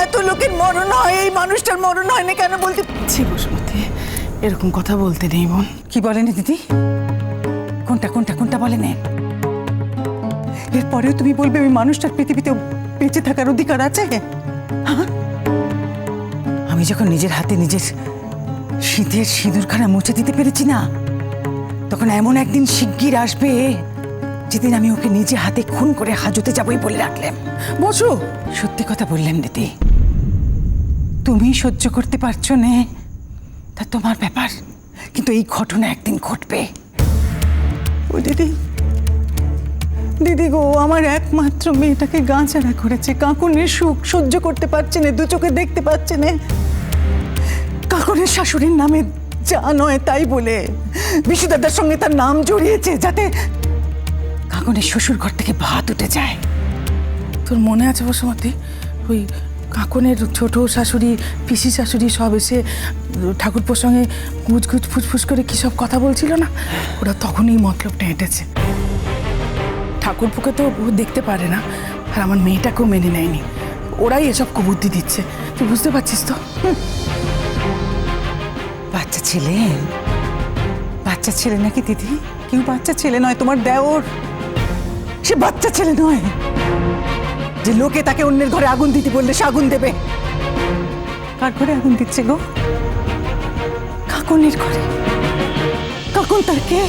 এত লোকের মরণ হয়, এই মানুষটার মরণ হয় না কেন বলতে? ছি বসুমতী, এরকম কথা বলতে নেই বোন। কি বলেনি দিদি? কোনটা কোনটা কোনটা বলেন? এরপরেও তুমি বলবে ওই মানুষটার পৃথিবীতে বেঁচে থাকার অধিকার আছে? হ্যাঁ, আমি যখন নিজের হাতে নিজের শীতের সিঁদুরখানা মুছে দিতে পেরেছি না, তখন এমন একদিন শিগগির আসবে যেদিন আমি ওকে নিজে হাতে খুন করে হাজতে যাবই বলে রাখলাম। বসু, সত্যি কথা বললাম দিদি, তুমি সহ্য করতে পারছো না তা তোমার ব্যাপার, কিন্তু এই ঘটনা একদিন ঘটবে। ও দিদি, দিদি গো, আমার একমাত্র মেয়েটাকে গাঁচারা করেছে। কাকুনের সুখ সহ্য করতে পারছে না, দু চোখে দেখতে পাচ্ছে না। কাকুনের শাশুড়ির নামে যা নয় তাই বলে বিশুদাদার সঙ্গে তার নাম জড়িয়েছে, যাতে কাকুনের শ্বশুর ঘর থেকে ভাত উঠে যায়। তোর মনে আছে বসুমতী, ওই কাকনের ছোট শাশুড়ি, পিসি শাশুড়ি সব এসে ঠাকুরপোর সঙ্গে গুজগুজ ফুসফুস করে কী সব কথা বলছিল না? ওরা তখনই মতলবটা এঁটেছে। ঠাকুরপোকে তো ও দেখতে পারে না, আর আমার মেয়েটাকেও মেনে নেয়নি। ওরাই এসব কুবুদ্ধি দিচ্ছে, তুই বুঝতে পারছিস তো? বাচ্চা ছেলে, বাচ্চা ছেলে নাকি দিদি? কেউ বাচ্চা ছেলে নয়, তোমার দেওর সে বাচ্চা ছেলে নয় যে লোকে তাকে অন্যের ঘরে আগুন দিতে বললে সে আগুন দেবে। কার ঘরে আগুন দিচ্ছে গো? কাকুনের ঘরে। কাকুন তার কে?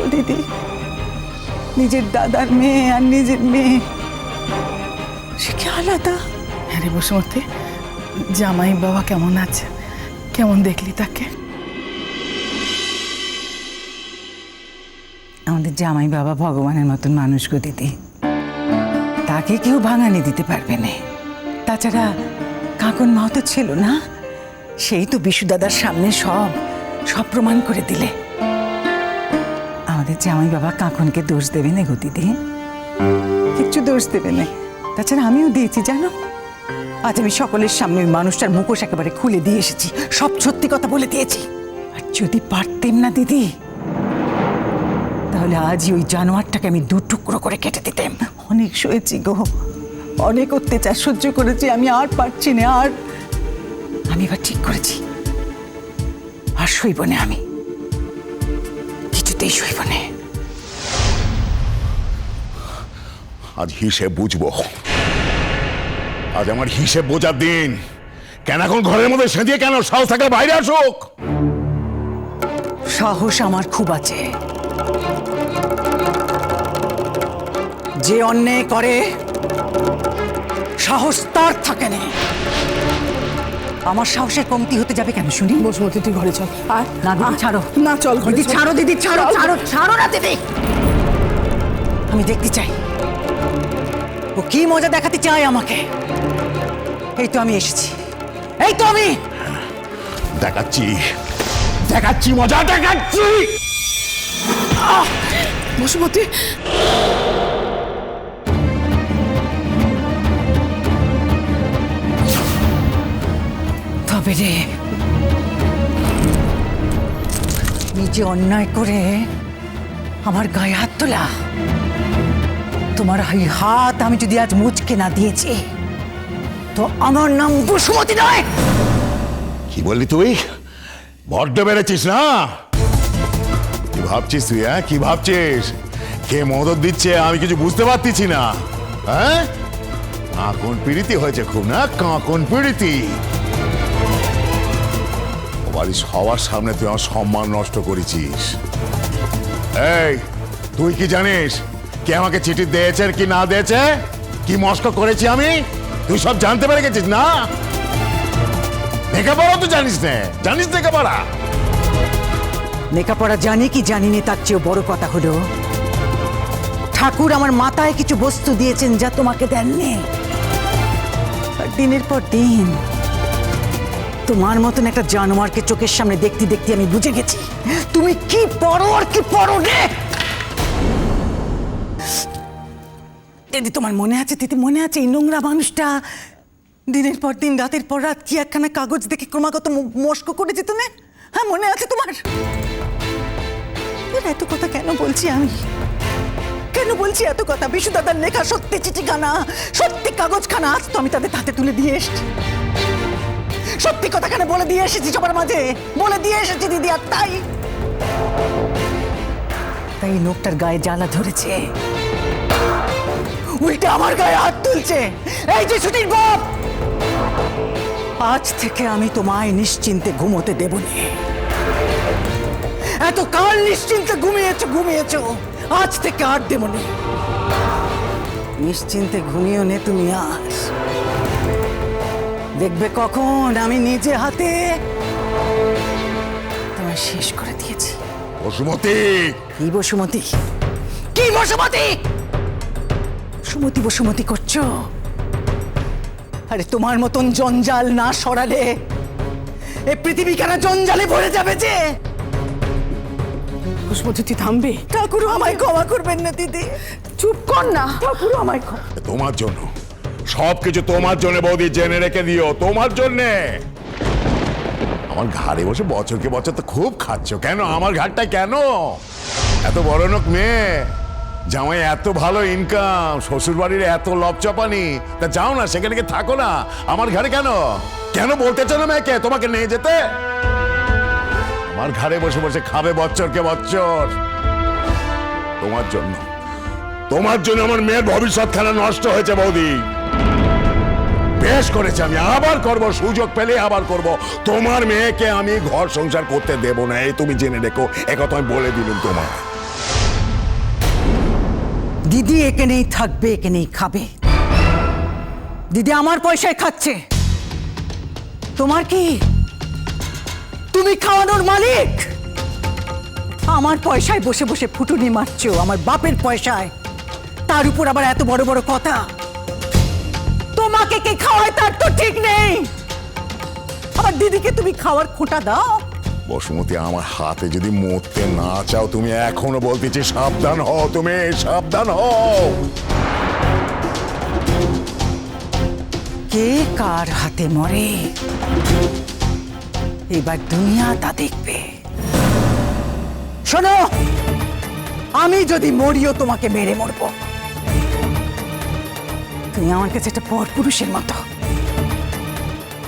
ও দিদি, নিজের দাদার মেয়ে আর নিজের মেয়ে, সে কি আলাদা? হ্যাঁ রে বসুমতী, জামাই বাবা কেমন আছে? কেমন দেখলি তাকে? আমাদের জামাই বাবা ভগবানের মতন মানুষ গো দিদি, তাকে কেউ ভাঙানি দিতে পারবে না। তাছাড়া কাকুন মাও তো ছিল না, সেই তো বিশুদাদার সামনে সব সব প্রমাণ করে দিলে। আমাদের জামাই বাবা কাকুনকে দোষ দেবে না গো দিদি, কিচ্ছু দোষ দেবে না। তাছাড়া আমিও দিয়েছি জানো, আজ আমি সকলের সামনে ওই মানুষটার মুখোশ একেবারে খুলে দিয়ে এসেছি, সব সত্যি কথা বলে দিয়েছি। আর যদি পারতেম না দিদি, তাহলে আজই ওই জানোয়ারটাকে আমি দু টুকরো করে কেটে দিতাম। অনেক সয়েছি গো, অনেক অত্যাচার সহ্য করেছি, আমি আর পারছি না। আর আমি এবার ঠিক করেছি, আর সইব না, আমি কিছুতেই সইব না। আজ হিসেব বুঝবো, আজ আমার হিসেব বোঝার দিন। কেন এখন ঘরের মধ্যে সেঁধিয়ে কেন? সাহস থাকলে বাইরে আসুক। সাহস আমার খুব আছে। যে অন্যায় করে সাহস তার থাকে না। আমার সাহসের কমতি হতে যাবে কেন শুনি? বসুমতী, তুই ঘরে চল। আর না দিদি ছাড়ো, না চল ঘরে দিদি চল। ছাড়ো, দিদি ছাড়ো, ছাড়ো, ছাড়ো না দিদি। আমি দেখতে চাই ও কি মজা দেখাতে চায় আমাকে। এই তো আমি এসেছি, এই তো আমি দেখাচ্ছি, দেখাচ্ছি, মজা দেখাচ্ছি। বসুমতী, তবে রে, নিজে অন্যায় করে আমার গায়ে হাত তোলা, তোমার এই হাত আমি যদি আজ মুচকে না দিয়েছি, তো আমার নাম বসুমতী নয়। কি বললি তুই? বড্ড বেড়েছিস না? কি ভাবছিস তুই? হ্যাঁ, কি ভাবছিস? কে মদত দিচ্ছে আমি কিছু বুঝতে পারতেছি না। হ্যাঁ, কাঁকন পিড়িতি হয়েছে খুব না, কাঁকন পিড়িতি। বাড়ির সবার সামনে তুই আমার সম্মান নষ্ট করেছিস। এই, তুই কি জানিস কে আমাকে চিঠি দিয়েছে আর কি না দিয়েছে? কি মস্ক করেছি আমি? তুই সব জানতে পেরে গেছিস না? লেখাপড়া তো জানিস না, জানিস লেখাপড়া? লেখাপড়া জানি কি জানি না তার চেয়েও বড় কথা হলো, ঠাকুর আমার মাথায় কিছু বস্তু দিয়েছেন যা তোমাকে দেননি। আর দিনের পর দিন তোমার মতন একটা জানোয়ারকে চোখের সামনে দেখতে দেখতে আমি বুঝে গেছি তুমি কি পড়ো আর কি পড়ো রে। দিদি তোমার মনে আছে? দিদি মনে আছে এই নোংরা মানুষটা দিনের পর দিন রাতের পর রাত কি একখানা কাগজ দেখে ক্রমাগত মস্ক করে যেত না? হ্যাঁ মনে আছে তোমার? এত কথা কেন বলছি আমি? কেন কেন বলছি এত কথা? বিশু দাদার লেখা সত্যি চিঠিখানা, সত্যি কাগজখানা আজ তো আমি তাদের হাতে তুলে দিয়ে এসেছি। সত্যি কথাখানে বলে দিয়ে এসেছি সবার মাঝে, বলে দিয়ে এসেছি দিদি। আর তাই তাই লোকটার গায়ে জ্বালা ধরেছে, উল্টে আমার গায়ে হাত তুলছে। এই যে ছুটির বাপ, আজ থেকে আমি তোমায় নিশ্চিন্তে ঘুমোতে দেব না। এত কাল নিশ্চিন্তে ঘুমিয়েছো, আজ থেকে আর দেব না। নিশ্চিন্তে ঘুমিও নে তুমি আজ। দেখবে কখন আমি নিজে হাতে তোমায় শেষ করে দিয়েছি। বসুমতী, কি বসুমতী? কি বসুমতী? বসুমতী বসুমতী করছো? আরে তোমার মতন জঞ্জাল না সরালে এই পৃথিবী কেন জঞ্জালে ভরে যাবে যে? বসুমতী তুই থামবে? ঠাকুর আমায় ক্ষমা করবেন না দিদি। চুপ কর না। ঠাকুর আমায় ক্ষমা। তোমার জন্য, সবকিছু তোমার জন্য বৌদি, জেনে রেখে দিও, তোমার জন্যে। আমার ঘাড়ে বসে বছরকে বছর তো খুব খাচ্ছ, কেন আমার ঘাটটা কেন? এত বড় লোক মেয়ে, জামাই এত ভালো ইনকাম, শ্বশুর বাড়ির এত লপচাপানি, তা যাও না সেখানে গিয়ে থাকো না, আমার ঘাড়ে কেন? কেন বলতে চাও না মেয়েকে তোমাকে নিয়ে যেতে? আমার ঘাড়ে বসে বসে খাবে বছরকে বছর। তোমার জন্য, তোমার জন্য আমার মেয়ের ভবিষ্যৎ খানা নষ্ট হয়েছে বৌদি। বেশ করেছে, আমি আবার করব, সুযোগ পেলে আবার করব। তোমার মেয়েকে আমি ঘর সংসার করতে দেব না, এই তুমি জেনে রেখো, একথা আমি বলে দিলাম তোমার। দিদি এখানেই থাকবে, এখানেই খাবে। দিদি আমার পয়সায় খাচ্ছে, তোমার কি? তুমি খাওয়ানোর মালিক। আমার পয়সায় বসে বসে ফুটুনি মারছো, আমার বাপের পয়সায়, তার উপর আবার এত বড় বড় কথা। তোমাকে কে খাওয়ায় তার তো ঠিক নেই, আবার দিদিকে তুমি খাওয়ার খোঁটা দাও। বসুমতী, আমার হাতে যদি মরতে না চাও, তুমি এখনো বলতেছি সাবধান হও, তুমি সাবধান হও। কে কার হাতে মরে এবার দুনিয়া তা দেখবে। শোনো, আমি যদি মরিও তোমাকে মেরে মরবো। তুমি আমার কাছে একটা পরপুরুষের মতো,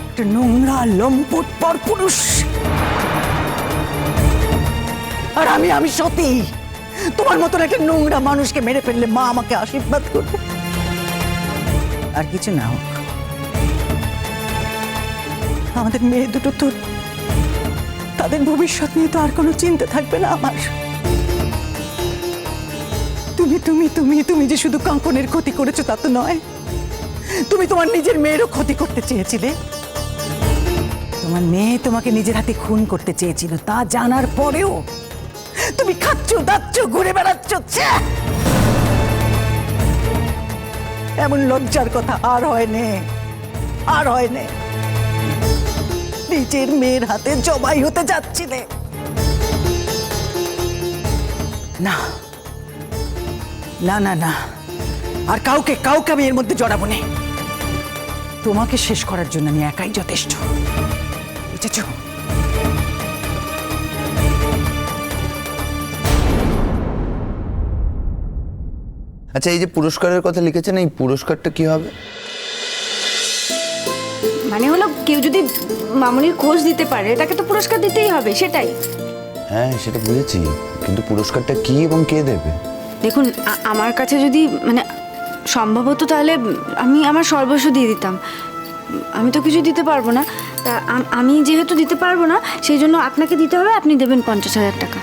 একটা নোংরা লম্পট পরপুরুষ। আর আমি সত্যি তোমার মতন একটা নোংরা মানুষকে মেরে ফেললে মা আমাকে আশীর্বাদ করবে। আর কিছু না হোক, আমাদের মেয়ে দুটো তো, তাদের ভবিষ্যৎ নিয়ে তো আর কোনো চিন্তা থাকবে না আমার। তুমি তুমি তুমি তুমি যে শুধু কাঙ্কনের ক্ষতি করেছো তা তো নয়, তুমি তোমার নিজের মেয়েরও ক্ষতি করতে চেয়েছিলে। তোমার মেয়ে তোমাকে নিজের হাতে খুন করতে চেয়েছিল, তা জানার পরেও তুমি খাচ্ছ, দাচ্ছ, ঘুরে বেড়াচ্ছ। ছ্যা! এমন লজ্জার কথা আর হয় নে, আর হয় নে। নিজের মেয়ের হাতে জবাই হতে যাচ্ছিলে। না না না না, আর কাউকে কাউকে আমি এর মধ্যে জড়াবো না। তোমাকে শেষ করার জন্য আমি একাই যথেষ্ট, বুঝেছ? আচ্ছা, এই যে পুরস্কারের কথা লিখেছেন, এই পুরস্কারটা কি হবে? মানে হলো কেউ যদি মামুনির খোঁজ দিতে পারে তাকে তো পুরস্কার দিতেই হবে, সেটাই। হ্যাঁ, সেটা বুঝেছি, কিন্তু পুরস্কারটা কি এবং কে দেবে? দেখুন, আমার কাছে যদি মানে সম্ভব হতো তাহলে আমি আমার সর্বস্ব দিয়ে দিতাম। আমি তো কিছু দিতে পারবো না, তা আমি যেহেতু দিতে পারবো না, সেই জন্য আপনাকে দিতে হবে, আপনি দেবেন 50,000 টাকা।